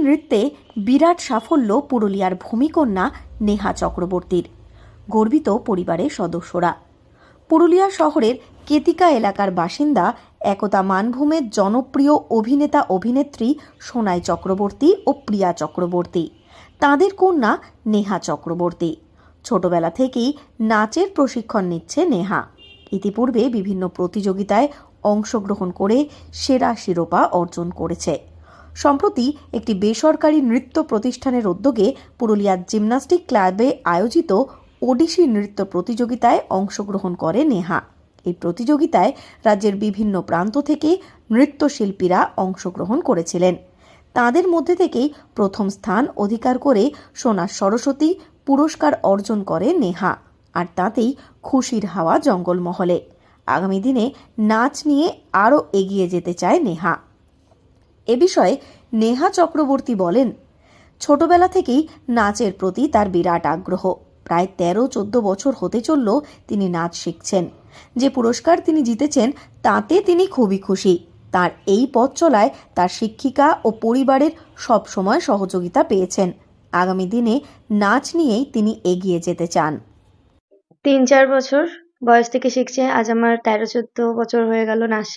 নৃত্যে বিরাট সাফল্য পুরুলিয়ার ভূমিকন্যা নেহা চক্রবর্তীর। গর্বিত পরিবারের সদস্যরা। পুরুলিয়া শহরের কেতিকা এলাকার বাসিন্দা একতা মানভূমের জনপ্রিয় অভিনেতা অভিনেত্রী সোনাই চক্রবর্তী ও প্রিয়া চক্রবর্তী, তাঁদের কন্যা নেহা চক্রবর্তী। ছোটবেলা থেকেই নাচের প্রশিক্ষণ নিচ্ছে নেহা। ইতিপূর্বে বিভিন্ন প্রতিযোগিতায় অংশগ্রহণ করে সেরা শিরোপা অর্জন করেছে। সম্প্রতি একটি বেসরকারি নৃত্য প্রতিষ্ঠানের উদ্যোগে পুরুলিয়ার জিমন্যাস্টিক ক্লাবে আয়োজিত ওডিসি নৃত্য প্রতিযোগিতায় অংশগ্রহণ করে নেহা। এই প্রতিযোগিতায় রাজ্যের বিভিন্ন প্রান্ত থেকে নৃত্যশিল্পীরা অংশগ্রহণ করেছিলেন। তাদের মধ্যে থেকেই প্রথম স্থান অধিকার করে সোনার সরস্বতী পুরস্কার অর্জন করে নেহা। আর তাতেই খুশির হাওয়া জঙ্গলমহলে। আগামী দিনে নাচ নিয়ে আরও এগিয়ে যেতে চায় নেহা। এ বিষয়ে নেহা চক্রবর্তী বলেন, ছোটবেলা থেকেই নাচের প্রতি তার বিরাট আগ্রহ। প্রায় 13-14 বছর হতে চলল তিনি নাচ শিখছেন। যে পুরস্কার তিনি জিতেছেন তাতে তিনি খুবই খুশি। তার এই পথ চলায় তার শিক্ষিকা ও পরিবারের সব সময় সহযোগিতা পেয়েছেন। আগামী দিনে নাচ নিয়েই তিনি এগিয়ে যেতে চান। 3-4 বছর বয়স থেকে শিখছি। আজ আমার 13-14 বছর হয়ে গেল নাচ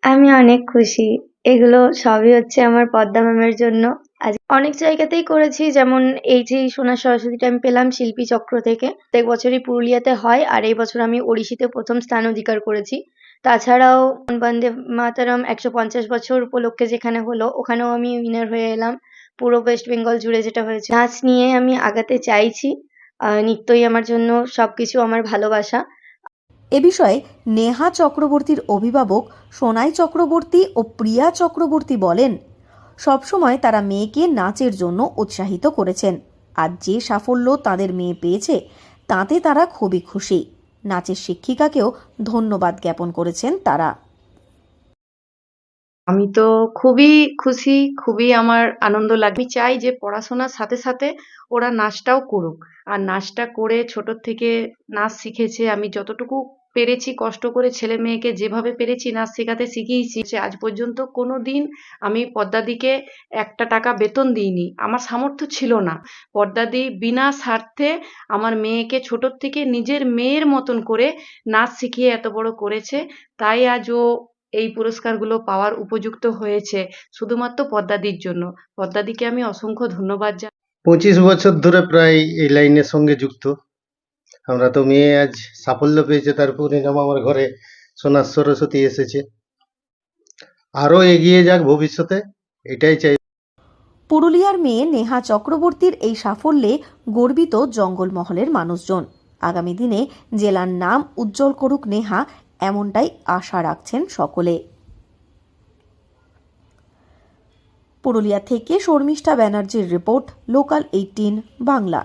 আমি অনেক খুশি। এগুলো সবই হচ্ছে আমার পদ্মা ম্যামের জন্য। আজ অনেক জায়গাতেই করেছি, যেমন এই যে সোনার সরস্বতীটা আমি পেলাম শিল্পী চক্র থেকে। প্রত্যেক বছরই পুরুলিয়াতে হয়, আর এই বছর আমি ওড়িশিতে প্রথম স্থান অধিকার করেছি। তাছাড়াও বন্দে মাতরম 150 বছর উপলক্ষে যেখানে হলো, ওখানেও আমি উইনার হয়ে এলাম। পুরো ওয়েস্ট বেঙ্গল জুড়ে যেটা হয়েছে। নাচ নিয়ে আমি আগাতে চাইছি। নৃত্যই আমার জন্য সবকিছু, আমার ভালোবাসা। এ বিষয়ে নেহা চক্রবর্তীর অভিভাবক সোনাই চক্রবর্তী ও প্রিয়া চক্রবর্তী বলেন, সবসময় তারা মেয়েকে নাচের জন্য উৎসাহিত করেছেন। আর যে সাফল্য তাদের মেয়ে পেয়েছে তাতে তারা খুবই খুশি। নাচের শিক্ষিকাকেও ধন্যবাদ জ্ঞাপন করেছেন তারা। আমি তো খুবই খুশি, খুবই আমার আনন্দ লাগে। আমি চাই যে পড়াশোনার সাথে সাথে ওরা নাচটাও করুক। আর নাচটা করে ছোট থেকে নাচ শিখেছে। আমি যতটুকু পেরেছি কষ্ট করে ছেলে মেয়েকে যেভাবে পেরেছি নাচ শেখাতে শিখিয়েছি। আজ পর্যন্ত কোনোদিন আমি পদ্মাদিকে একটা টাকা বেতন দিইনি। আমার সামর্থ্য ছিল না। পদ্মাদি বিনা স্বার্থে আমার মেয়েকে ছোট থেকে নিজের মেয়ের মতন করে নাচ শিখিয়ে এত বড় করেছে। তাই আজ ও এই পুরস্কারগুলো পাওয়ার উপযুক্ত হয়েছে শুধুমাত্র পদ্মাদির জন্য। পদ্মাদিকে আমি অসংখ্য ধন্যবাদ জানাই। 25 বছর ধরে প্রায় এই লাইনের সঙ্গে যুক্ত। আমরা তো মেয়ে আজ সাফল্য পেয়েছে, তার পরিণাম আমার ঘরে সোনার সরস্বতী এসেছে। আরো এগিয়ে যাক ভবিষ্যতে, এটাই চাই। পুরুলিয়ার মেয়ে নেহা চক্রবর্তীর এই সাফল্যে গর্বিত জঙ্গলমহলের মানুষজন। আগামী দিনে জেলার নাম উজ্জ্বল করুক নেহা, এমনটাই আশা রাখছেন সকলে। পুরুলিয়া থেকে শর্মিষ্ঠা ব্যানার্জির রিপোর্ট, লোকাল 18 বাংলা।